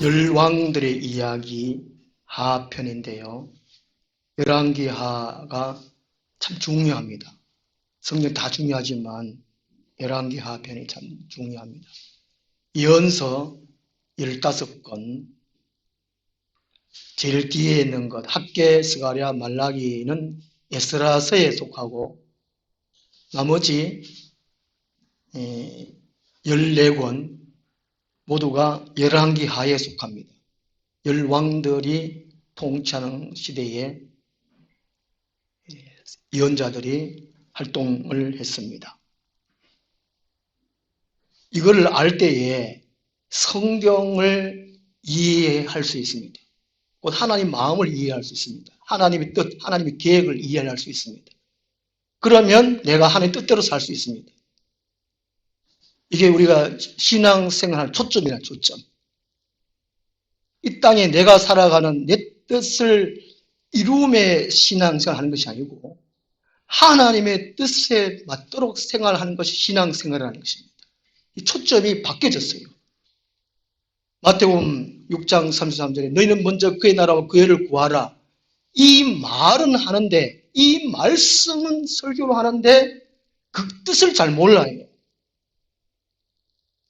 열왕들의 이야기 하편인데요. 열왕기 하가 참 중요합니다. 성경 다 중요하지만 열왕기 하편이 참 중요합니다. 연서 15권, 제일 뒤에 있는 것 학개, 스가랴, 말라기는 에스라서에 속하고 나머지 14권 모두가 열왕기 하에 속합니다. 열왕들이 통치하는 시대에 예언자들이 활동을 했습니다. 이걸 알 때에 성경을 이해할 수 있습니다. 곧 하나님 마음을 이해할 수 있습니다. 하나님의 뜻, 하나님의 계획을 이해할 수 있습니다. 그러면 내가 하나님의 뜻대로 살 수 있습니다. 이게 우리가 신앙생활 초점이라 초점. 이 땅에 내가 살아가는 내 뜻을 이루음에 신앙생활 하는 것이 아니고 하나님의 뜻에 맞도록 생활하는 것이 신앙생활이라는 것입니다. 이 초점이 바뀌어졌어요. 마태복음 6장 33절에 너희는 먼저 그의 나라와 그의 의를 구하라. 이 말은 하는데, 이 말씀은 설교로 하는데 그 뜻을 잘 몰라요.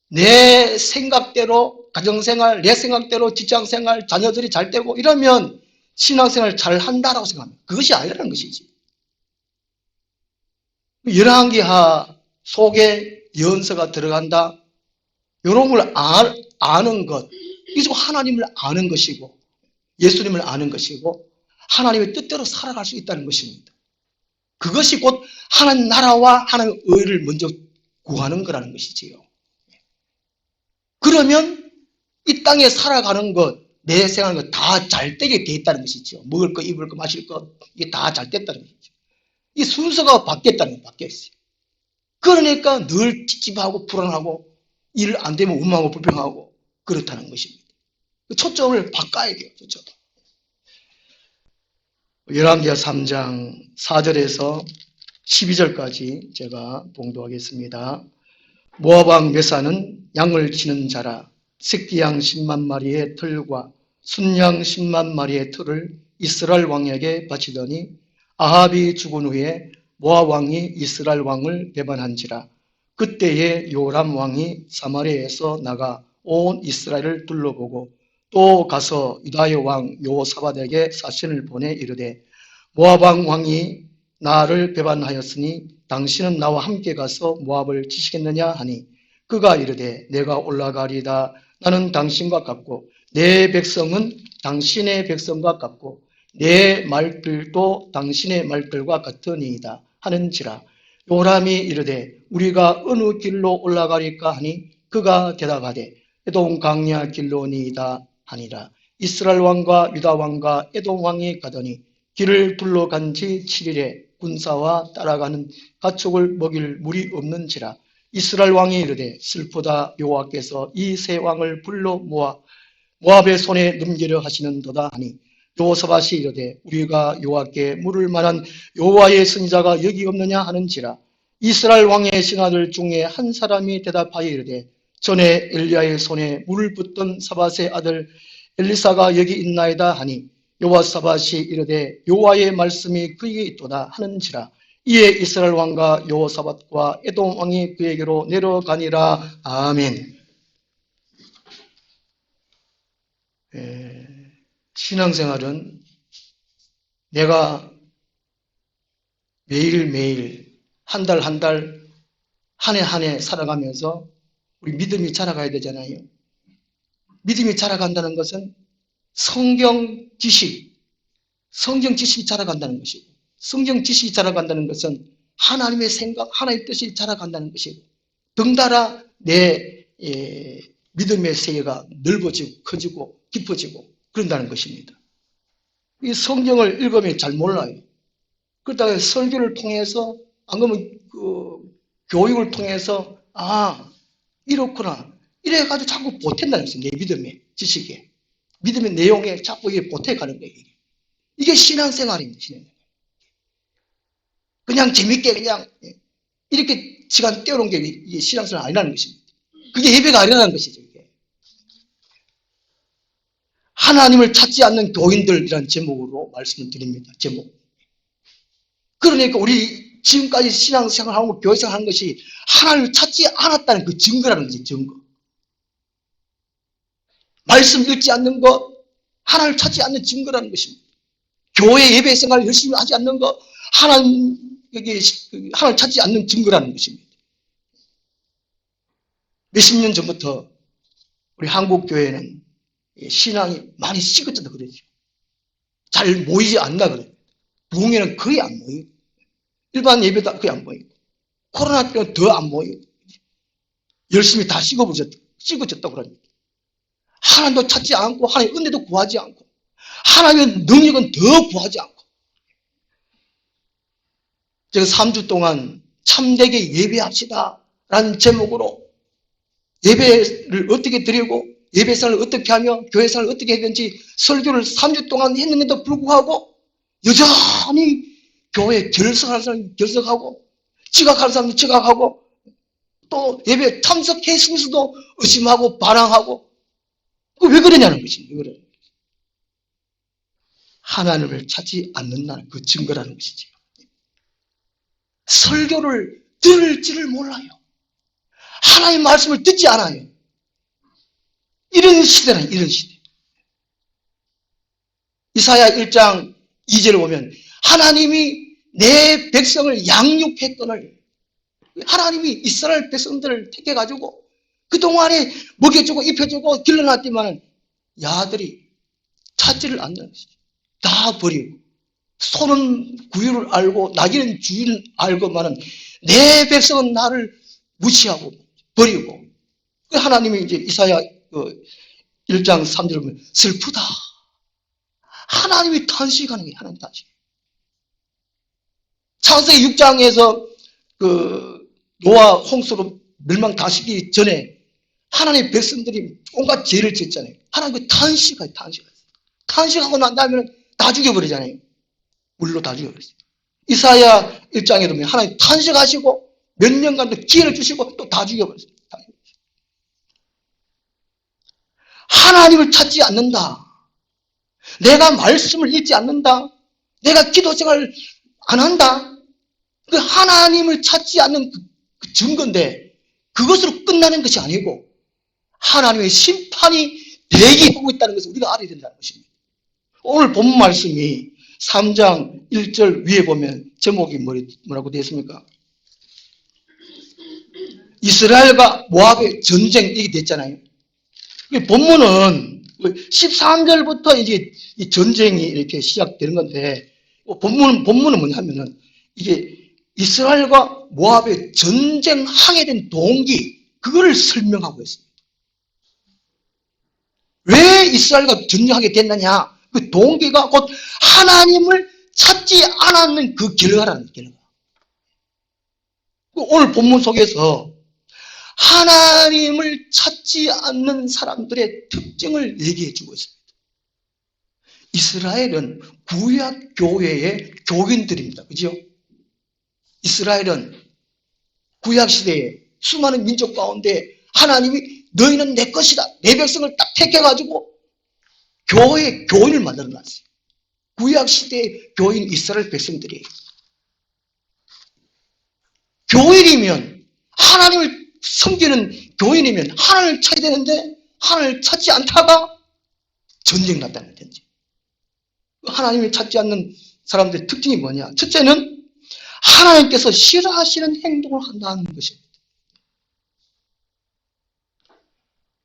내 생각대로 가정생활, 내 생각대로 직장생활, 자녀들이 잘 되고 이러면 신앙생활 잘 한다라고 생각합니다. 그것이 아니라는 것이지. 열왕기하 속에 연서가 들어간다. 이런 걸 아는 것, 이게 하나님을 아는 것이고 예수님을 아는 것이고 하나님의 뜻대로 살아갈 수 있다는 것입니다. 그것이 곧 하나님 나라와 하나님의 의를 먼저 구하는 거라는 것이지요. 그러면 이 땅에 살아가는 것, 내 생활하는 것 다 잘되게 돼 있다는 것이죠. 먹을 거, 입을 거, 마실 거 이게 다 잘 됐다는 것이죠. 이 순서가 바뀌었다는 거 바뀌었어요. 그러니까 늘 찝찝하고 불안하고 일 안 되면 원망하고 불평하고 그렇다는 것입니다. 초점을 바꿔야 돼요. 초점. 열왕기하 3장 4절에서 12절까지 제가 봉독하겠습니다. 모압 왕 메사는 양을 치는 자라 새끼양 10만 마리의 털과 순양 10만 마리의 털을 이스라엘 왕에게 바치더니 아합이 죽은 후에 모압 왕이 이스라엘 왕을 배반한지라. 그때에 요람 왕이 사마리아에서 나가 온 이스라엘을 둘러보고 또 가서 유다의 왕 여호사밧에게 사신을 보내 이르되 모압 왕이 나를 배반하였으니 당신은 나와 함께 가서 모압을 치시겠느냐 하니 그가 이르되 내가 올라가리다. 나는 당신과 같고 내 백성은 당신의 백성과 같고 내 말들도 당신의 말들과 같으니이다 하는지라. 요람이 이르되 우리가 어느 길로 올라가리까 하니 그가 대답하되 에돔 강야 길로니이다 하니라. 이스라엘 왕과 유다 왕과 에돔 왕이 가더니 길을 둘러간 지 7일에 군사와 따라가는 가축을 먹일 물이 없는지라. 이스라엘 왕이 이르되 슬프다. 여호와께서 이 세 왕을 불러 모압의 손에 넘기려 하시는도다 하니 여호사밧이 이르되 우리가 여호와께 물을 만한 여호와의 선지자가 여기 없느냐 하는지라. 이스라엘 왕의 신하들 중에 한 사람이 대답하여 이르되 전에 엘리야의 손에 물을 붓던 사밧의 아들 엘리사가 여기 있나이다 하니 여호사밧이 이르되 여호와의 말씀이 그에게 있도다 하는지라. 이에 이스라엘 왕과 여호사밧과 에돔 왕이 그에게로 내려가니라. 아멘. 신앙생활은 내가 매일매일 한 달 한 달 한 해 한 해 살아가면서 우리 믿음이 자라가야 되잖아요. 믿음이 자라간다는 것은 성경 지식이 자라간다는 것이고 성경 지식이 자라간다는 것은 하나님의 생각, 하나님의 뜻이 자라간다는 것이고 덩달아 내 믿음의 세계가 넓어지고 커지고 깊어지고 그런다는 것입니다. 이 성경을 읽으면 잘 몰라요. 그러다가 설교를 통해서 안 그러면 교육을 통해서 이렇구나 이래가지고 자꾸 보탠다는 것이에요. 내 믿음의 지식에 믿음의 내용에 자꾸 이게 보태가는 거예요. 이게 신앙생활입니다. 신앙생활. 그냥 재밌게 그냥 이렇게 시간 때우는 게 신앙생활 아니라는 것입니다. 그게 예배가 아니라는 것이죠. 이게. 하나님을 찾지 않는 교인들이라는 제목으로 말씀을 드립니다. 제목. 그러니까 우리 지금까지 신앙생활하고 교회생활하는 것이 하나님을 찾지 않았다는 그 증거라는 거지, 증거. 말씀 읽지 않는 것, 하나님을 찾지 않는 증거라는 것입니다. 교회 예배 생활을 열심히 하지 않는 것, 하나님을 찾지 않는 증거라는 것입니다. 몇십 년 전부터 우리 한국 교회는 신앙이 많이 식어졌다 그러죠. 잘 모이지 않나 그래요. 부흥회는 거의 안 모이고, 일반 예배도 거의 안 모이고, 코로나 때는 더 안 모이고, 열심히 다 식어졌다고 그럽니다. 하나님도 찾지 않고, 하나님의 은혜도 구하지 않고, 하나님의 능력은 더 구하지 않고. 제가 3주 동안 참되게 예배합시다 라는 제목으로 예배를 어떻게 드리고 예배생활을 어떻게 하며 교회생활을 어떻게 했는지 설교를 3주 동안 했는데도 불구하고 여전히 교회에 결석하는 사람이 결석하고 지각하는 사람이 지각하고 또 예배에 참석했으면서도 의심하고 반항하고 왜 그러냐는 것입니다. 하나님을 찾지 않는다는 그 증거라는 것이죠. 설교를 들을지를 몰라요. 하나님의 말씀을 듣지 않아요. 이런 시대는 이런 시대. 이사야 1장 2절을 보면 하나님이 내 백성을 양육했거늘 하나님이 이스라엘 백성들을 택해가지고 그동안에 먹여주고 입혀주고 길러놨지만 야들이 찾지를 않는 것이죠. 다 버리고 손은 구유를 알고 나귀는 주인을 알고만은 내 백성은 나를 무시하고 버리고 하나님이 이제 이사야 1장 3절을 보면 슬프다. 하나님이 탄식하는 게 하나님 탄식. 창세기 6장에서 노아 홍수로 멸망다시기 전에 하나님의 백성들이 온갖 죄를 지었잖아요. 하나님이 탄식해요. 탄식하고 난 다음에 다 죽여버리잖아요. 물로 다 죽여버렸어요. 이사야 1장에 보면 하나님 탄식하시고 몇 년간 또 기회를 주시고 또 다 죽여버렸어요. 하나님을 찾지 않는다. 내가 말씀을 읽지 않는다. 내가 기도 생활을 안 한다. 그 하나님을 찾지 않는 그 증거인데 그것으로 끝나는 것이 아니고 하나님의 심판이 대기하고 있다는 것을 우리가 알아야 된다는 것입니다. 오늘 본 말씀이 3장 1절 위에 보면 제목이 뭐라고 되어 있습니까? 이스라엘과 모압의 전쟁 이게 됐잖아요. 본문은 13절부터 이제 이 전쟁이 이렇게 시작되는 건데 본문은 뭐냐면은 이게 이스라엘과 모압의 전쟁하게 된 동기 그거를 설명하고 있습니다. 왜 이스라엘과 전쟁하게 됐느냐? 그 동기가 곧 하나님을 찾지 않았는 그 결과라는 결과. 오늘 본문 속에서 하나님을 찾지 않는 사람들의 특징을 얘기해 주고 있습니다. 이스라엘은 구약 교회의 교인들입니다. 그죠? 이스라엘은 구약 시대에 수많은 민족 가운데 하나님이 너희는 내 것이다. 내 백성을 딱 택해가지고 교회의 교인을 만들어 놨어요. 구약 시대의 교인 이스라엘 백성들이 교인이면 하나님을 섬기는 교인이면 하나님을 찾아야 되는데 하나님을 찾지 않다가 전쟁 났다는 거지. 하나님을 찾지 않는 사람들의 특징이 뭐냐? 첫째는 하나님께서 싫어하시는 행동을 한다는 것입니다.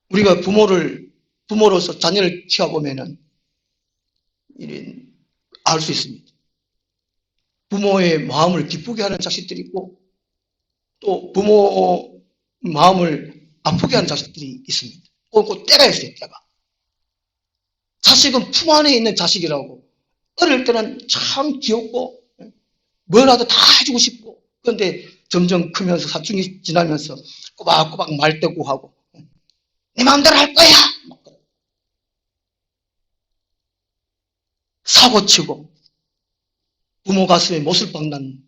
우리가 부모로서 자녀를 키워보면은 알 수 있습니다. 부모의 마음을 기쁘게 하는 자식들이 있고 또 부모 마음을 아프게 하는 자식들이 있습니다. 꼭 때가 있어요, 때가. 자식은 품 안에 있는 자식이라고. 어릴 때는 참 귀엽고 뭐라도 다 해주고 싶고 그런데 점점 크면서 사춘기 지나면서 꼬박꼬박 말대고 하고 내 마음대로 할 거야! 사고치고 부모 가슴에 못을 박는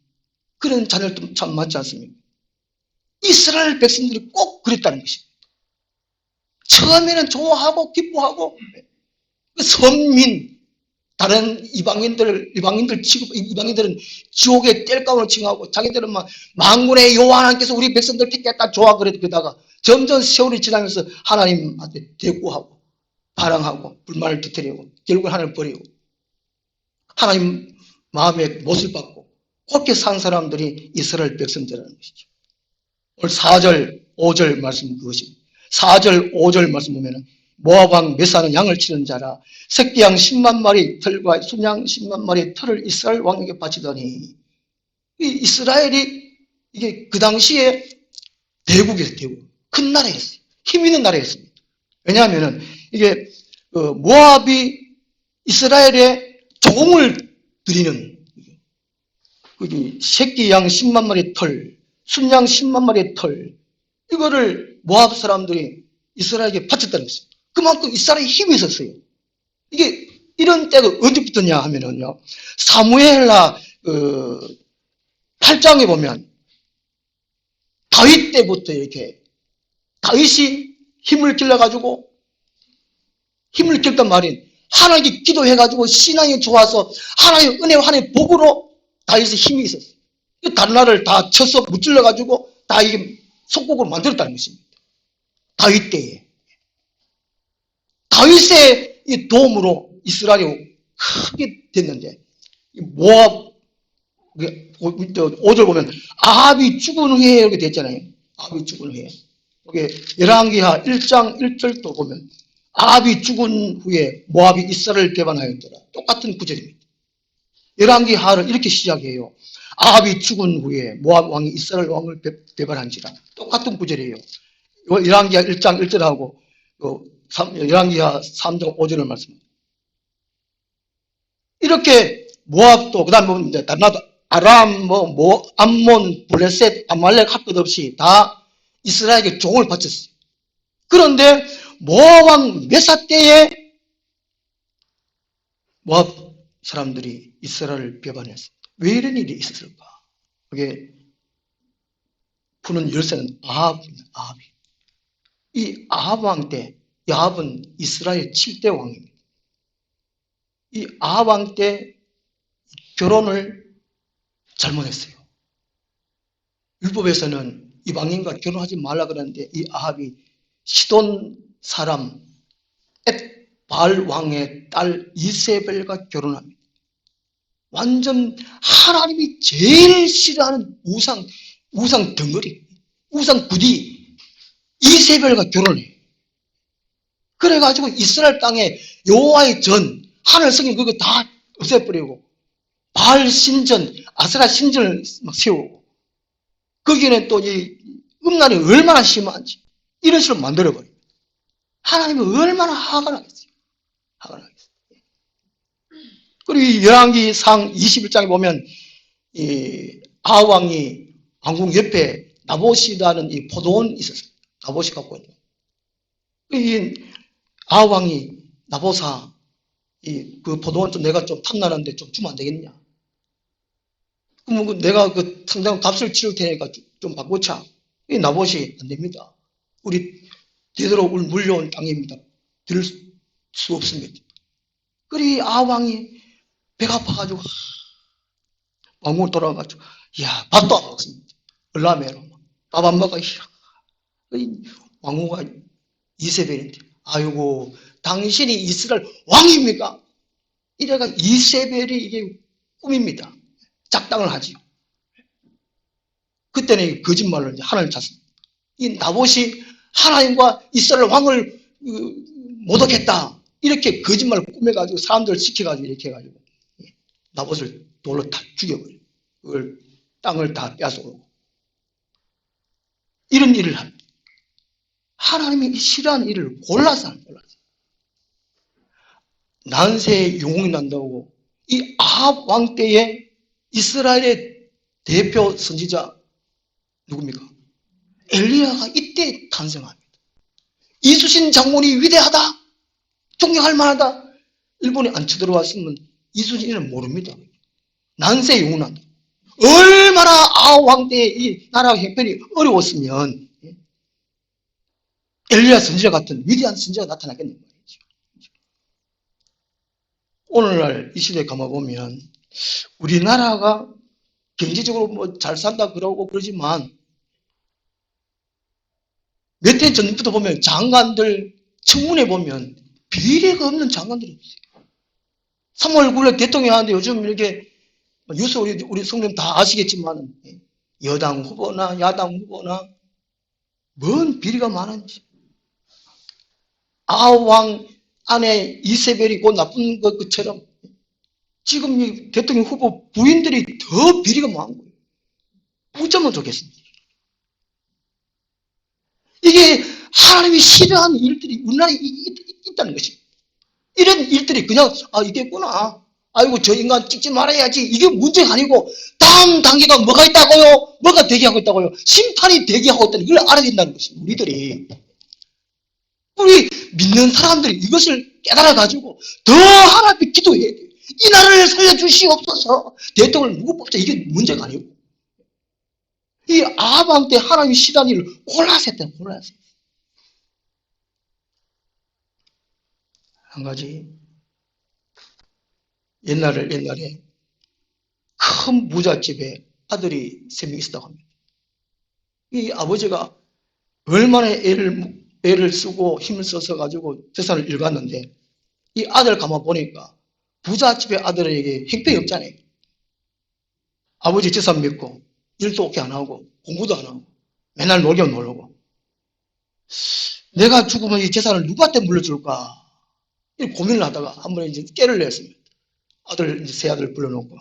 그런 자녀들도 참 많지 않습니까? 이스라엘 백성들이 꼭 그랬다는 것입니다. 처음에는 좋아하고 기뻐하고 선민, 다른 이방인들 취급, 이방인들은 지옥의 땔감으로 칭하고 자기들은 막 만군의 여호와 하나님께서 우리 백성들 택했다 좋아 그러다가 점점 세월이 지나면서 하나님한테 대꾸하고 반항하고 불만을 터뜨리고 결국 하나님을 버리고 하나님 마음에 못을 받고 그렇게 산 사람들이 이스라엘 백성들이라는 것이죠. 오늘 4절, 5절 말씀 그것입니다. 4절, 5절 말씀 보면은 모압 왕 메사는 양을 치는 자라 새끼양 10만 마리 털과 순양 10만 마리 털을 이스라엘 왕에게 바치더니 이 이스라엘이 이게 그 당시에 대국이었어요. 대국. 큰 나라였어요. 힘 있는 나라였습니다. 왜냐하면은 이게 모압이 이스라엘에 종을 드리는 새끼 양 10만 마리 털, 순양 10만 마리의 털 이거를 모압 사람들이 이스라엘에게 바쳤다는 것입니다. 그만큼 이스라엘에 힘이 있었어요. 이게 이런 때가 언제부터냐 하면은요. 사무엘하 8장에 보면 다윗 때부터 이렇게 다윗이 힘을 길러가지고 힘을 길렀단 말인 하나님께 기도해가지고 신앙이 좋아서 하나님의 은혜와 하나님의 복으로 다윗의 힘이 있었어요. 다른 나라를 다 쳐서 무찔러가지고 다 이게 속국으로 만들었다는 것입니다. 다윗 때에. 다윗의 이 도움으로 이스라엘이 크게 됐는데, 모압, 5절 보면, 아합이 죽은 후에 이렇게 됐잖아요. 아합이 죽은 후에. 열왕기하 1장 1절도 보면, 아합이 죽은 후에 모압이 이스라엘을 배반하였더라. 똑같은 구절입니다. 열왕기하를 이렇게 시작해요. 아합이 죽은 후에 모압 왕이 이스라엘 왕을 배반한지라. 똑같은 구절이에요. 열왕기하 1장 1절하고 열왕기하 3장 5절을 말씀합니다. 이렇게 모압도 그다음에 보면 이제 다른 나라도 아람, 암몬, 블레셋, 아말렉 할 것 없이 다 이스라엘에게 종을 바쳤어요. 그런데 모압 왕 메사 때에 모압 사람들이 이스라엘을 배반했습니다. 왜 이런 일이 있었을까? 그게 푸는 열쇠는 아합입니다. 아합이. 이 아합 왕 때, 이 아합은 이스라엘 7대 왕입니다. 이 아합 왕 때 결혼을 잘못했어요. 율법에서는 이방인과 결혼하지 말라 그러는데 이 아합이 시돈 사람 엣발 왕의 딸 이세벨과 결혼합니다. 완전 하나님이 제일 싫어하는 우상 덩어리, 우상 구디 이세벨과 결혼해요. 그래가지고 이스라엘 땅에 여호와의 전, 하늘 성경 그거 다 없애버리고 바알 신전, 아세라 신전을 막 세우고 거기에는 또 이 음란이 얼마나 심한지 이런 식으로 만들어버려요. 하나님이 얼마나 화가 나겠어요. 화가 나겠어요. 그리고 이 열왕기상 21장에 보면 이 아왕이 왕궁 옆에 나봇이라는 이 포도원이 있었어요. 나봇이 갖고 있는. 이 아왕이 나봇아 그 포도원 좀 내가 좀 탐나는데 좀 주면 안 되겠냐? 그러면 내가 그 당장 값을 치를 테니까 좀 바꿔차. 이 나봇이 안 됩니다. 우리 되도록 물려온 땅입니다. 들을 수 없습니다. 그리 아왕이 배가 아파가지고 왕궁 돌아가가지고 밥도 안 먹습니다. 얼라매로 밥 안 먹어. 왕후가 이세벨인데 아이고 당신이 이스라엘 왕입니까? 이래가 이세벨이 이게 꿈입니다. 작당을 하지요. 그때는 거짓말로 하나님을 찾습니다. 이 나봇이 하나님과 이스라엘 왕을 모독했다. 이렇게 거짓말을 꾸며가지고 사람들을 시켜가지고 이렇게 해가지고 나봇을 돌로 다 죽여버려요. 그걸 땅을 다 뺏어오고 이런 일을 합니다. 하나님이 싫어하는 일을 골라서 하는 거예요. 난세에 영웅이 난다고 이 아합 왕 때에 이스라엘의 대표 선지자 누굽니까? 엘리야가 이때 탄생합니다. 이수신 장군이 위대하다, 존경할 만하다. 일본에 안 쳐들어왔으면 이수신은 모릅니다. 난세에 영웅 난다. 얼마나 아합 왕 때에 이 나라가 형편이 어려웠으면 엘리야 선지자 같은 위대한 선지자가 나타나겠는 말이죠. 오늘날 이 시대에 가만보면 우리나라가 경제적으로 뭐 잘 산다 그러고 그러지만 몇 해 전부터 보면 장관들 청문회 보면 비리가 없는 장관들이 없어요. 3월 9일 대통령 하는데 요즘 이렇게 뉴스 우리 성님 다 아시겠지만 여당 후보나 야당 후보나 뭔 비리가 많은지. 아왕 아내 이세벨이 곧 나쁜 것처럼 지금 이 대통령 후보 부인들이 더 비리가 많은 거예요. 어쩌면 좋겠습니다. 이게 하나님이 싫어하는 일들이 우리나라에 있다는 것입니다. 이런 일들이 그냥 있겠구나. 아이고 저 인간 찍지 말아야지. 이게 문제가 아니고 다음 단계가 뭐가 있다고요? 뭐가 대기하고 있다고요? 심판이 대기하고 있다는 걸 알아야 된다는 것입니다. 우리 믿는 사람들이 이것을 깨달아가지고 더 하나님께 기도해야 돼요. 이 나라를 살려주시옵소서. 대통령을 누구 뽑자. 이게 문제가 아니고 이 아방 때 하나님이 싫어하는 일을 골라서 했다. 골라서. 한 가지 옛날에 큰 부잣집에 아들이 3명 있었다고 합니다. 이 아버지가 얼마나 애를 쓰고 힘을 써서 가지고 재산을 읽었는데 이 아들 가만 보니까 부잣집의 아들에게 행패이 없잖아요. 아버지 재산 믿고 일도 오게 안 하고 공부도 안 하고 맨날 놀기만 놀고 내가 죽으면 이 재산을 누구한테 물려줄까 이 고민을 하다가 한 번에 이제 깨를 냈습니다. 세 아들 불러놓고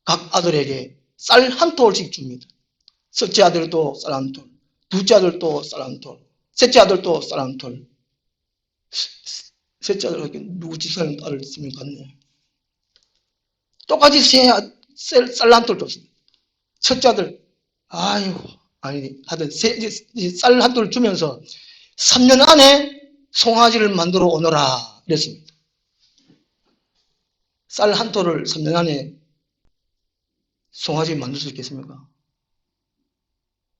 각 아들에게 쌀 한 톨씩 줍니다. 첫째 아들도 쌀 한 톨, 둘째 아들도 쌀 한 톨, 셋째 아들도 쌀 한 톨. 셋째 아들에게 누구 집사람 아들 있으면 갔네. 똑같이 쌀 한 톨 줬습니다. 첫째 아들, 하여튼 쌀 한 톨 주면서 3년 안에 송아지를 만들어 오너라 이랬습니다. 쌀 한 톨을 3년 안에 송아지 만들 수 있겠습니까?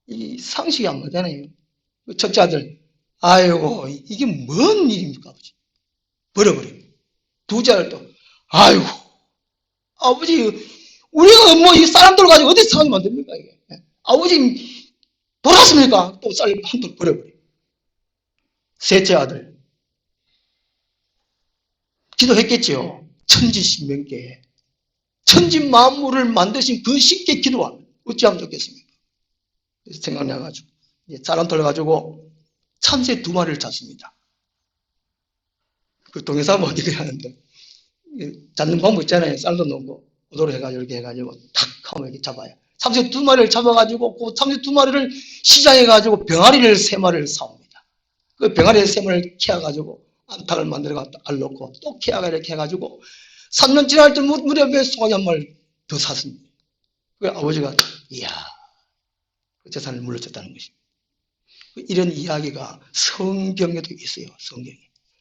이 상식이 안 맞잖아요. 첫째 아들, 아이고 이게 뭔 일입니까 아버지? 버려버려. 둘째 아들도, 아이고 아버지 우리가 뭐 이 사람들 가지고 어디 상황이 만듭니까 이게? 아버지 돌았습니까? 또 쌀 한 톨 버려버려. 셋째 아들, 기도했겠지요. 천지신명께 천지 만물을 만드신 그 신께 기도하면 어찌하면 좋겠습니까? 생각나가지고 쌀 한 톨 가지고 참새 2마리를 잡습니다. 그 동영상 어떻게 하는데 잡는 방법 있잖아요. 쌀도 넣고 오도로 해가지고 이렇게 해가지고 탁 하면 이렇게 잡아요. 참새 2마리를 잡아가지고 그 참새 2마리를 시장에 가지고 병아리를 3마리를 사옵니다. 그 병아리 3마리를 키워가지고 안탁을 만들어가 알 넣고 또 키워가 이렇게 해가지고 3년 지날 때 무렵에 송아지 한 마리 더 샀습니다. 그 아버지가 이야 그 재산을 물려줬다는 것입니다. 이런 이야기가 성경에도 있어요. 성경에.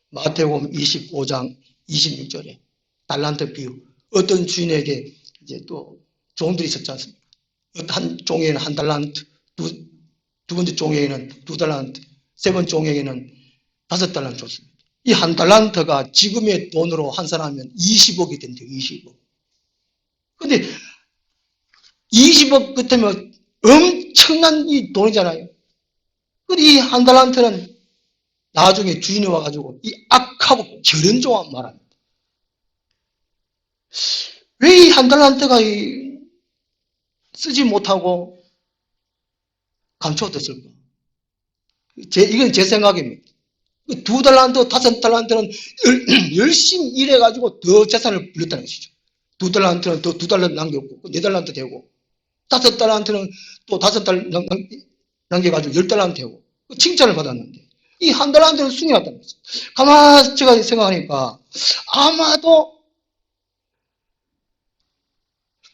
마태복음 25장 26절에 달란트 비유. 어떤 주인에게 이제 또 종들이 있었지 않습니까? 한 종에는 1달란트, 두 번째 종에게는 2달란트, 세 번째 종에게는 5달란트 줬습니다. 이 1달란트가 지금의 돈으로 환산하면 20억이 된대요. 20억. 근데 20억 같으면 엄청난 이 돈이잖아요. 근데 이 1달란트는 나중에 주인이 와가지고 이 악하고 결연종한 말합니다. 왜 이 1달란트가 쓰지 못하고 감춰뒀을까? 이건 제 생각입니다. 2달란트, 5달란트는 열심히 일해가지고 더 재산을 불렸다는 것이죠. 2달란트는 더 2달란트 남겼고, 4달란트 되고, 5달란트는 또 5달란트 남겨가지고 10달란트 되고, 칭찬을 받았는데, 이 1달란트는 숭이었다는 거죠. 가만히 제가 생각하니까, 아마도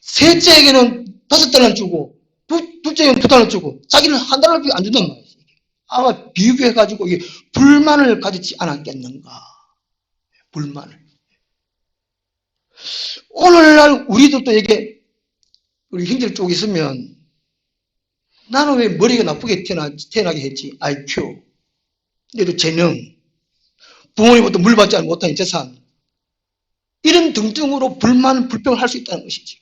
셋째에게는 5달란트 주고, 둘째에게는 2달란트 주고, 자기는 1달란트 안 준단 말이에요. 아마 비교해가지고 이게 불만을 가지지 않았겠는가. 불만을. 오늘날 우리들도 이게 우리 형들 쪽 있으면 나는 왜 머리가 나쁘게 태어나게 했지? IQ. 그래도 재능. 부모님부터 물받지 못한 재산. 이런 등등으로 불평을 할 수 있다는 것이죠.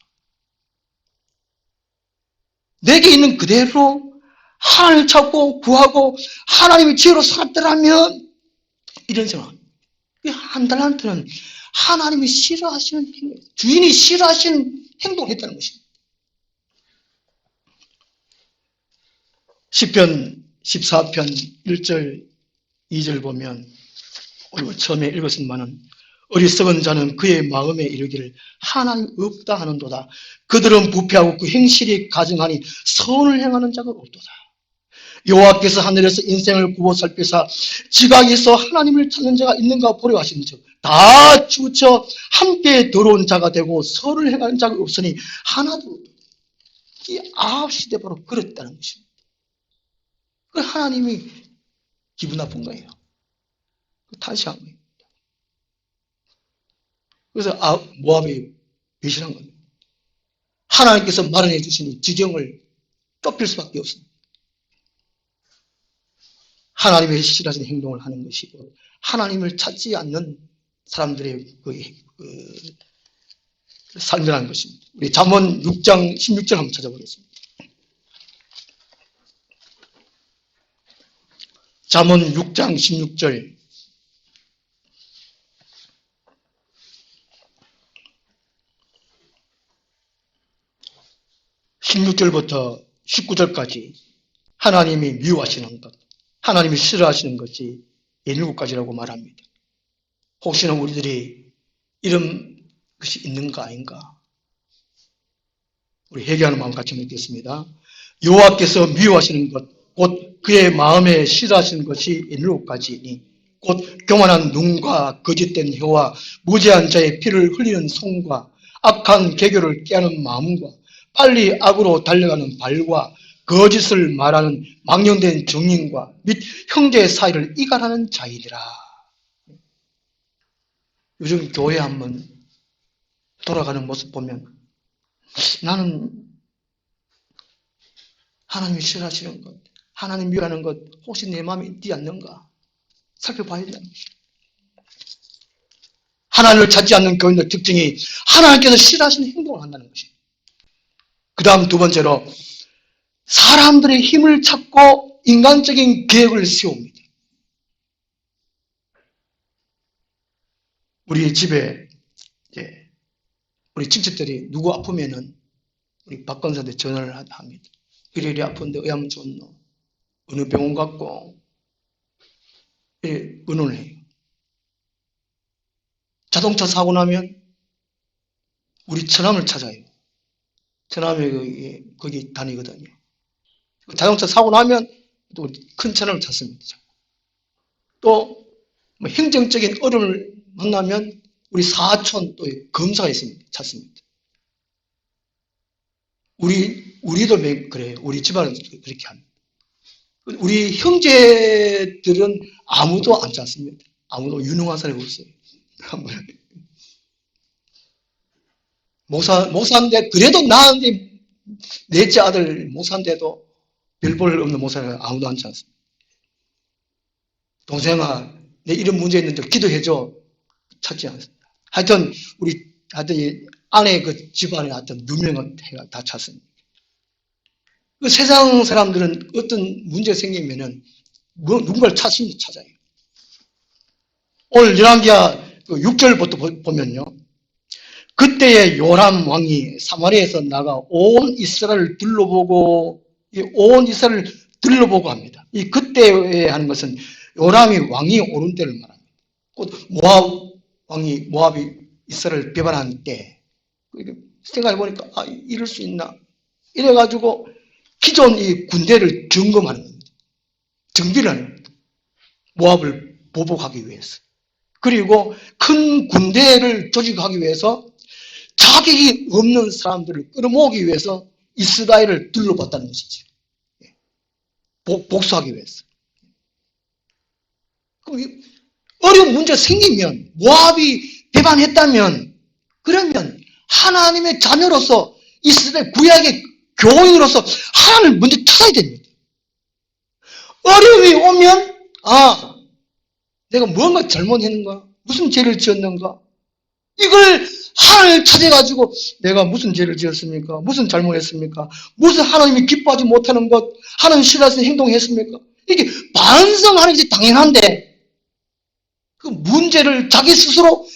내게 있는 그대로 하나님을 찾고 구하고 하나님의 지혜로 살았더라면 이런 생각. 한 달란트는 하나님이 싫어하시는 행동, 주인이 싫어하시는 행동을 했다는 것입니다. 시편 14편 1절 2절 보면 우리 처음에 읽었음만은 어리석은 자는 그의 마음에 이르기를 하나님 없다 하는도다. 그들은 부패하고 그 행실이 가증하니 선을 행하는 자가 없도다. 여호와께서 하늘에서 인생을 굽어 살피사 지각에서 하나님을 찾는 자가 있는가 보려 하시는 즉 다 치우쳐 함께 더러운 자가 되고 선을 행하는 자가 없으니 하나도 없다. 이 9시대 바로 그랬다는 것입니다. 그 하나님이 기분 나쁜 거예요. 탄식한 거예요. 그래서 모압이 배신한 겁니다. 하나님께서 마련해 주신 지경을 좁힐 수밖에 없습니다. 하나님의 싫어하시는 행동을 하는 것이고 하나님을 찾지 않는 사람들의 삶이라는 것입니다. 우리 잠언 6장 16절 한번 찾아보겠습니다. 잠언 6장 16절. (16절부터) (19절까지) 하나님이 미워하시는 것, 하나님이 싫어하시는 것이 7가지라고 말합니다. 혹시나 우리들이 이런 것이 있는가 아닌가? 우리 회개하는 마음 같이 묻겠습니다. 여호와께서 미워하시는 것, 곧 그의 마음에 싫어하시는 것이 7가지니 곧 교만한 눈과 거짓된 혀와 무죄한 자의 피를 흘리는 손과 악한 계교를 깨하는 마음과 빨리 악으로 달려가는 발과 거짓을 말하는 망령된 정인과 및 형제 사이를 이간하는 자이니라. 요즘 교회 한번 돌아가는 모습 보면 나는 하나님이 싫어하시는 것, 하나님 미워하는 것 혹시 내 마음에 있지 않는가 살펴봐야 된다는 것입니다. 하나님을 찾지 않는 교인들 특징이 하나님께서 싫어하시는 행동을 한다는 것입니다. 그 다음 두 번째로 사람들의 힘을 찾고 인간적인 계획을 세웁니다. 우리 집에 우리 친척들이 누구 아프면은 우리 박 권사한테 전화를 합니다. 이래 아픈데 의하면 좋노? 어느 병원 갔고? 이래 의논을 해요. 자동차 사고 나면 우리 처남을 찾아요. 처남이 거기 다니거든요. 자동차 사고 나면 또 큰 처남을 찾습니다. 또 뭐 행정적인 어려움을 만나면 우리 사촌 또 검사가 있습니다. 찾습니다. 우리도 그래요. 우리 집안은 그렇게 합니다. 우리 형제들은 아무도 안 찾습니다. 아무도 유능한 사람이 없어요. 모사인데 그래도 나은데 넷째 아들 모사인데도 별 볼 없는 모사를 아무도 안 찾습니다. 동생아, 내 이런 문제 있는데 기도해줘. 찾지 않습니다. 하여튼 이 아내 그 집안에 어떤 누명을 다 찾습니다. 그 세상 사람들은 어떤 문제가 생기면은 누군가를 찾아요. 오늘 열왕기하 6절부터 보면요. 그때의 요람 왕이 사마리아에서 나가 온 이스라엘을 둘러보고 합니다. 이 그때에 하는 것은 요람이 왕이 오른 때를 말합니다. 곧 모압이 이스라엘을 배반한 때 생각해 보니까 이럴 수 있나? 이래가지고 기존 이 군대를 점검하는 겁니다. 정비를 하는 겁니다. 모압을 보복하기 위해서. 그리고 큰 군대를 조직하기 위해서 자격이 없는 사람들을 끌어모으기 위해서 이스라엘을 둘러봤다는 것이죠. 복수하기 위해서. 그럼 어려운 문제가 생기면 모압이 배반했다면 그러면 하나님의 자녀로서 이스라엘 구약의 교인으로서 하나님을 먼저 찾아야 됩니다. 어려움이 오면 내가 뭔가 잘못했는가? 무슨 죄를 지었는가? 이걸 하나님을 찾아가지고 내가 무슨 죄를 지었습니까? 무슨 잘못했습니까? 무슨 하나님이 기뻐하지 못하는 것, 하나님 싫어하는 행동했습니까? 이게 반성하는 것이 당연한데 그 문제를 자기 스스로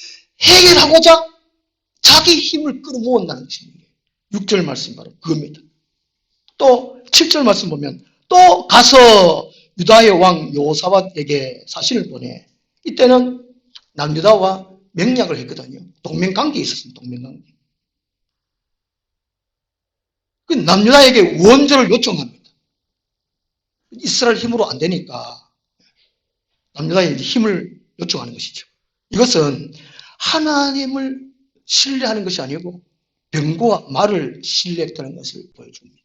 해결하고자 자기 힘을 끌어모은다는 것입니다. 6절 말씀 바로 그겁니다. 또 7절 말씀 보면 또 가서 유다의 왕 여호사밧에게 사신을 보내. 이때는 남유다와 맹약을 했거든요. 동맹관계에 있었습니다. 동맹관계. 그 남유다에게 원조를 요청합니다. 이스라엘 힘으로 안 되니까 남유다에 힘을 요청하는 것이죠. 이것은 하나님을 신뢰하는 것이 아니고 병고와 말을 신뢰했다는 것을 보여줍니다.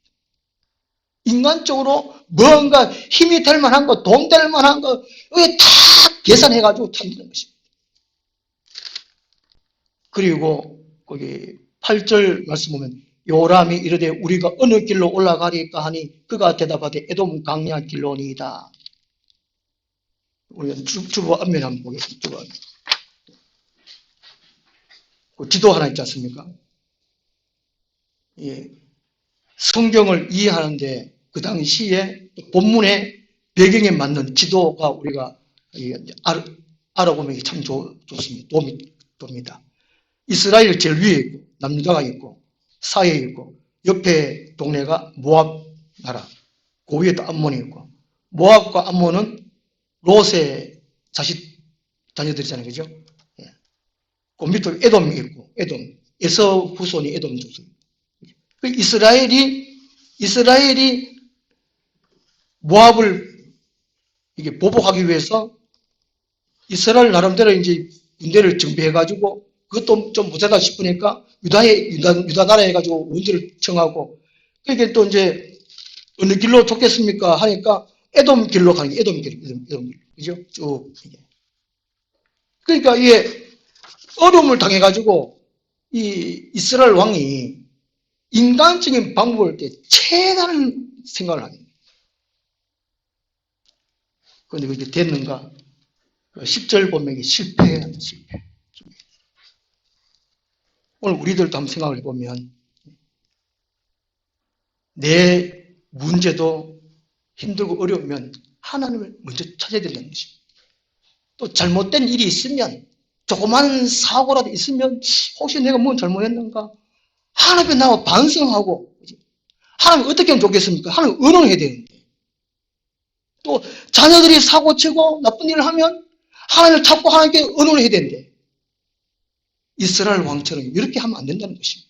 인간적으로 뭔가 힘이 될 만한 거, 돈 될 만한 거, 이게 다 계산해가지고 찾는 것입니다. 그리고 거기 8절 말씀 보면 요람이 이르되 우리가 어느 길로 올라가리까 하니 그가 대답하되 에돔 강야 길로니이다. 우리가 주보 앞면 한번 보겠습니다. 주보 앞면. 그 지도 하나 있지 않습니까? 예. 성경을 이해하는데 그 당시에 본문의 배경에 맞는 지도가 우리가 알아보면 참 좋습니다. 도움이 됩니다. 이스라엘 제일 위에 있고 남유다가 있고 사이에 있고 옆에 동네가 모압 나라, 그 위에 또 암몬이 있고 모압과 암몬은 롯의 자녀들이잖아요. 그죠? 예. 그 밑에 에돔이 있고 에돔, 에서 후손이 에돔 조선. 이스라엘이 모압을 이게 보복하기 위해서 이스라엘 나름대로 이제 군대를 정비해가지고 그것도 좀 못하다 싶으니까 유다 나라에 가지고 원조를 청하고 그게 또 이제 어느 길로 좋겠습니까 하니까 에돔 길로 가는 게 에돔 길, 그죠? 쭉. 그러니까 이게 어려움을 당해가지고 이 이스라엘 왕이 인간적인 방법을 때 최대한 생각을 합니다. 그런데 그게 됐는가? 10절 보면 실패합니다. 실패. 오늘 우리들도 한번 생각을 해보면 내 문제도 힘들고 어려우면 하나님을 먼저 찾아야 된다는 것입니다. 또 잘못된 일이 있으면 조그마한 사고라도 있으면 혹시 내가 뭐 잘못했는가? 하나님께 나와 반성하고 하나님 어떻게 하면 좋겠습니까? 하나님 의논해야 되는데 또 자녀들이 사고치고 나쁜 일을 하면 하나님을 찾고 하나님께 의논을 해야 되는데 이스라엘 왕처럼 이렇게 하면 안 된다는 것입니다.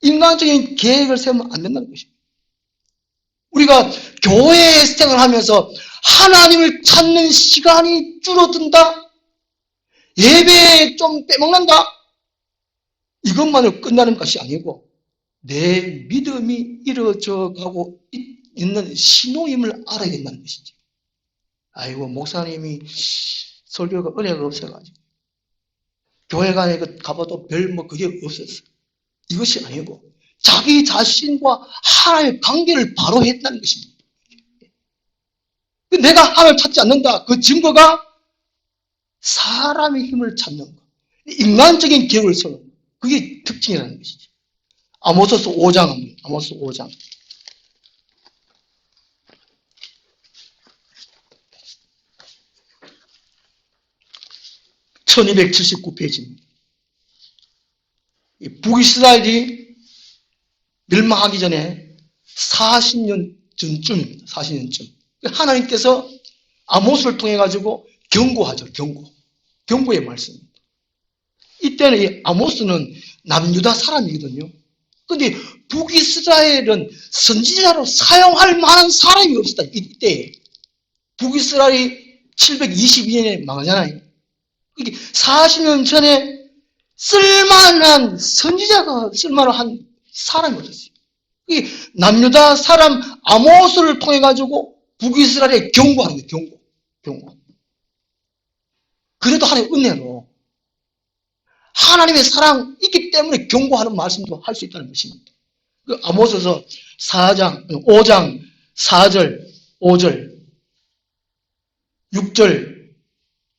인간적인 계획을 세우면 안 된다는 것입니다. 우리가 교회 생활을 하면서 하나님을 찾는 시간이 줄어든다? 예배에 좀 빼먹는다? 이것만으로 끝나는 것이 아니고 내 믿음이 이루어져 가고 있는 신호임을 알아야 된다는 것이죠. 아이고 목사님이 설교가 은혜가 없어가지고 교회 가봐도 별 그게 없었어. 이것이 아니고 자기 자신과 하나님의 관계를 바로 했다는 것입니다. 내가 하나님을 찾지 않는다. 그 증거가 사람의 힘을 찾는 것. 인간적인 계획을 세우는 것. 그게 특징이라는 것이죠. 아모스서 5장, 아모스 5장. 1279페이지입니다. 북이스라엘이 멸망하기 전에 40년 전쯤입니다. 40년쯤. 하나님께서 아모스를 통해 가지고 경고하죠. 경고의 말씀입니다. 이때는 이 아모스는 남유다 사람이거든요. 근데 북이스라엘은 선지자로 사용할 만한 사람이 없었다. 이때 북이스라엘이 722년에 망하잖아요. 40년 전에 쓸만한 선지자가 쓸만한 사람이 없었어요. 남유다 사람 아모스를 통해 가지고 북이스라엘에 경고하는 거예요. 경고. 그래도 하나님의 은혜로 하나님의 사랑 있기 때문에 경고하는 말씀도 할 수 있다는 것입니다. 아모스서 5장 4절, 5절, 6절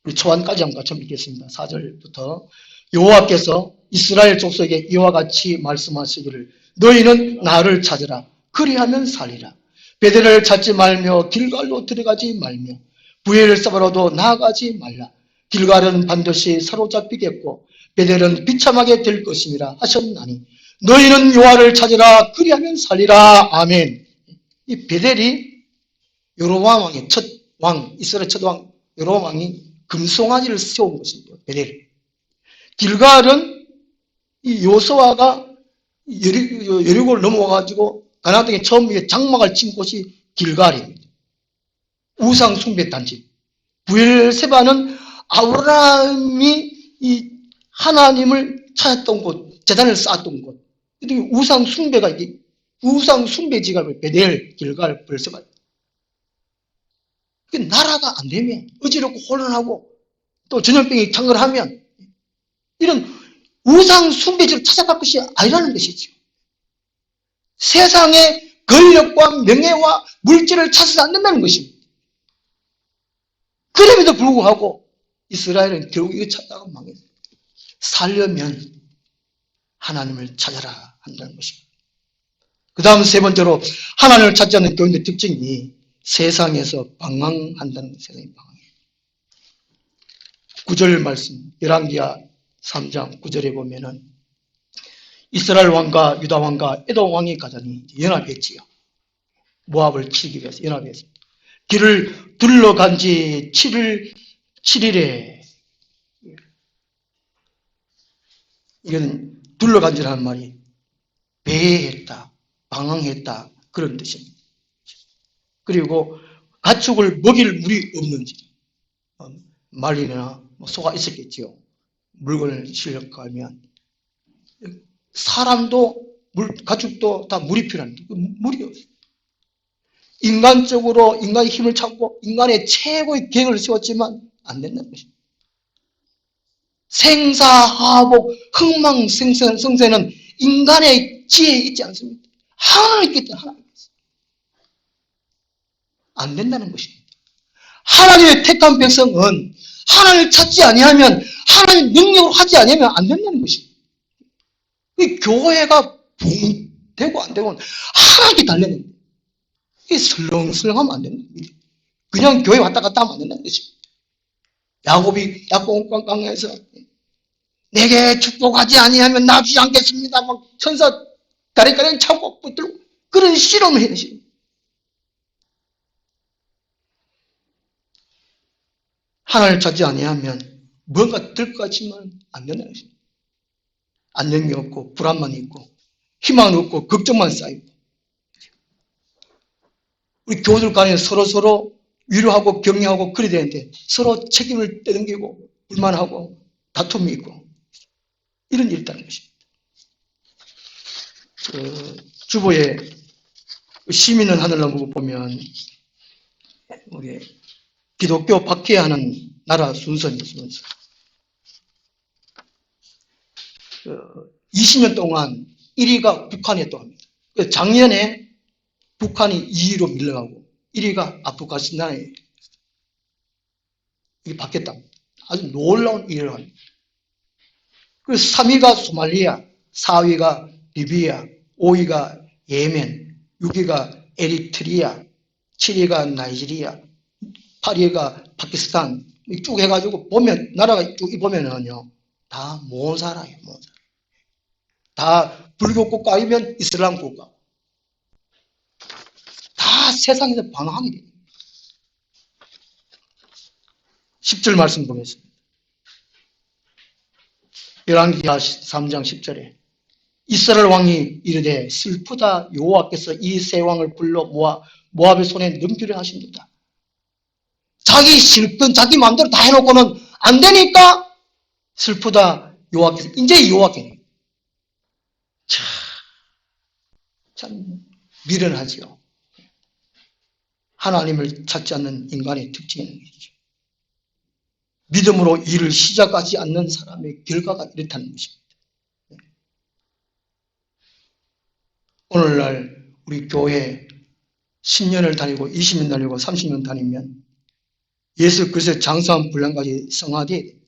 우리 초안까지 한번 같이 읽겠습니다. 4절부터 여호와께서 이스라엘 족속에게 이와 같이 말씀하시기를 너희는 나를 찾으라 그리하면 살리라. 베델을 찾지 말며 길갈로 들어가지 말며 부엘을 쌓으러도 나아가지 말라. 길갈은 반드시 사로잡히겠고 베델은 비참하게 될 것임이라 하셨나니 너희는 여호와를 찾으라 그리하면 살리라. 아멘. 이 베델이 여로보암 왕의 첫 왕, 이스라엘 첫 왕 여로보암 왕이 금송아지를 세운 것입니다. 베델. 길갈은 이 요수아가 여리고를 넘어와가지고 가나안 땅에 처음 장막을 친 곳이 길갈입니다. 우상 숭배 단지. 부엘세바는 아브라함이 이 하나님을 찾았던 곳, 제단을 쌓았던 곳. 우상 숭배가 이게 우상 숭배지가 베델, 길갈, 부엘세바. 나라가 안 되면 어지럽고 혼란하고 또 전염병이 창궐하면 이런 우상 숭배지를 찾아갈 것이 아니라는 것이죠. 세상의 권력과 명예와 물질을 찾아서 안 된다는 것입니다. 그럼에도 불구하고 이스라엘은 결국 이거 찾다가 망했어요. 살려면 하나님을 찾아라 한다는 것입니다. 그 다음 세 번째로 하나님을 찾지 않는 교인의 특징이 세상에서 방황한다는 것, 세상이 방황해요. 9절 말씀, 열왕기하 3장 9절에 보면은 이스라엘 왕과 유다 왕과 에돔 왕이 가자니 연합했지요. 모압을 치기 위해서 연합해서 길을 둘러간 지 7일에 이건 둘러간지라는 말이 배회했다, 방황했다 그런 뜻입니다. 그리고 가축을 먹일 물이 없는지 말이나 소가 있었겠지요. 물건을 실려가면 사람도 가축도 다 물이 필요합니다. 물이 없어요. 인간적으로 인간의 힘을 찾고 인간의 최고의 계획을 세웠지만 안 된다는 것입니다. 생사하복 흥망성쇠는 인간의 지혜에 있지 않습니다. 하나님께 있기 때문에 안 된다는 것입니다. 하나님의 택한 백성은 하나님을 찾지 아니하면 하나님 능력으로 하지 아니하면 안 된다는 것입니다. 이 교회가 되고 안 되고는 하나님께 달려는 거예요. 이 설렁설렁하면 안 된다는 거예요. 그냥 교회 왔다 갔다 하면 안 된다는 것입니다. 야곱이 약봉강에서 내게 축복하지 아니하면 놔주지 않겠습니다. 막 천사 다리까지 차고 붙들고 그런 실험을 해야 되십니다. 하나님을 찾지 아니하면 뭔가 될 것 같지만 안 된다는 것입니다. 안정이 없고 불안만 있고 희망 없고 걱정만 쌓이고 우리 교우들 간에 서로 위로하고 격려하고 그래야 되는데 서로 책임을 떠넘기고 불만하고 다툼이 있고 이런 일이 있다는 것입니다. 주보에 시민은 하늘나무 보면 우리 기독교 박해하는 나라 순서입니다. 순서. 20년 동안 1위가 북한이었다고 합니다. 작년에 북한이 2위로 밀려가고 1위가 아프가니스탄에 이게 바뀌었다. 아주 놀라운 일을 합니다. 그리고 3위가 소말리아, 4위가 리비아, 5위가 예멘, 6위가 에리트리아, 7위가 나이지리아, 8위가 파키스탄 쭉 해가지고 보면 나라가 쭉 보면은요 다 모사라예요. 모사. 다 불교 국가 아니면 이슬람 국가. 다 세상에서 방황이 됩니다. 10절 말씀 보겠습니다. 열왕기하 3장 10절에 이스라엘 왕이 이르되 슬프다 여호와께서 이 세 왕을 불러 모압의 손에 넘기려 하십니다. 자기 싫던 자기 마음대로 다 해놓고는 안 되니까 슬프다 여호와께서 이제 여호와께서 참 미련하지요. 하나님을 찾지 않는 인간의 특징인 것이죠. 믿음으로 일을 시작하지 않는 사람의 결과가 이렇다는 것입니다. 오늘날 우리 교회 10년을 다니고 20년 다니고 30년 다니면 예수 그리스도의 장사한 분량까지 성화되어야 됩니다.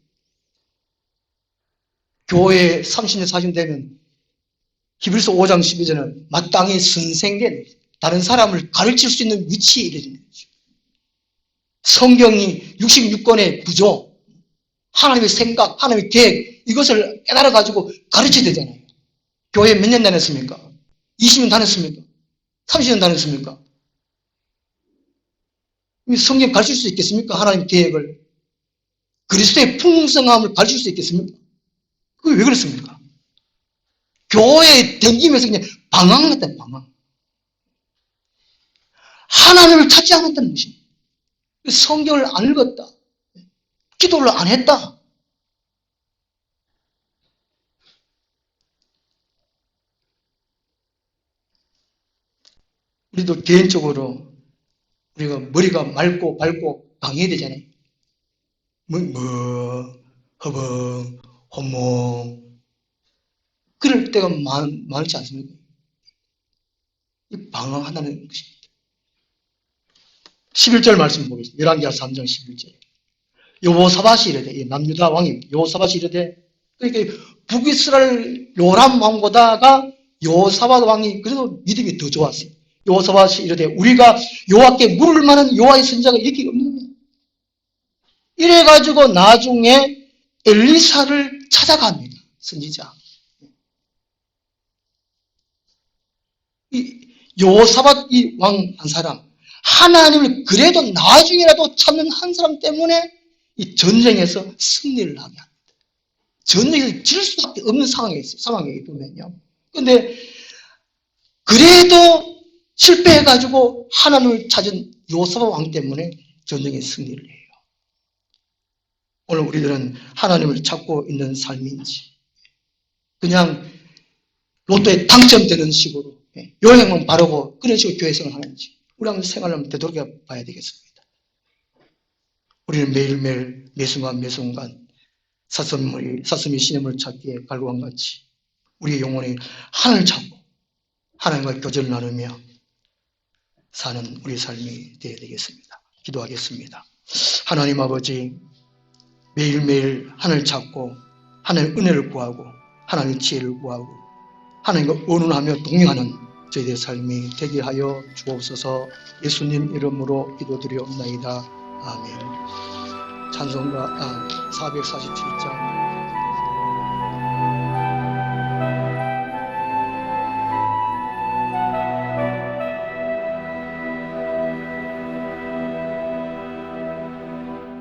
교회 30년, 40년 되면 히브리서 5장 12절은 마땅히 선생된 다른 사람을 가르칠 수 있는 위치에 이르는 거죠. 성경이 66권의 구조, 하나님의 생각, 하나님의 계획, 이것을 깨달아가지고 가르쳐야 되잖아요. 교회 몇 년 다녔습니까? 20년 다녔습니까? 30년 다녔습니까? 성경 가르칠 수 있겠습니까? 하나님의 계획을. 그리스도의 풍성함을 가르칠 수 있겠습니까? 그게 왜 그렇습니까? 교회에 댕기면서 그냥 방황했다, 방황. 하나님을 찾지 않았다는 것입니다. 성경을 안 읽었다. 기도를 안 했다. 우리도 개인적으로 우리가 머리가 맑고 밝고 강해야 되잖아요. 허벙, 허몽. 그럴 때가 많지 않습니까? 방황하다는 것입니다. 11절 말씀 보겠습니다. 열왕기하 3장 11절. 여호사밧이 이르되, 남유다 왕이 여호사밧이 이르되, 그러니까 북이스라엘 요람 왕보다가 여호사밧 왕이 그래도 믿음이 더 좋았어요. 여호사밧이 이르되, 우리가 여호와께 물을 만한 여호와의 선지자가 이렇게 없느냐. 이래가지고 나중에 엘리사를 찾아갑니다. 선지자. 이 여호사밧 이 왕 한 사람, 하나님을 그래도 나중에라도 찾는 한 사람 때문에 이 전쟁에서 승리를 하게 합니다. 전쟁에서 질 수밖에 없는 상황이기 때문에요. 그런데 그래도 실패해가지고 하나님을 찾은 여호사밧 왕 때문에 전쟁에 승리를 해요. 오늘 우리들은 하나님을 찾고 있는 삶인지 그냥 로또에 당첨되는 식으로 여행만 바르고 그런 식으로 교회 생활을 하는지 우리 한번 생활을 한번 되돌아봐 봐야 되겠습니다. 우리는 매일매일 매순간 매순간 사슴이 시냇물을 찾기에 갈고한 같이 우리의 영혼이 하나님을 찾고 하나님과 교제를 나누며 사는 우리의 삶이 되어야 되겠습니다. 기도하겠습니다. 하나님 아버지, 매일매일 하나님을 찾고 하나님의 은혜를 구하고 하나님의 지혜를 구하고 하나님과 의논하며 동행하는 저희들의 삶이 되게 하여 주옵소서. 예수님 이름으로 기도드리옵나이다. 아멘. 찬송가 447장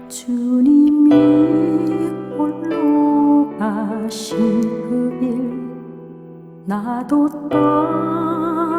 주님이 홀로 가신 그 길 나도 따라가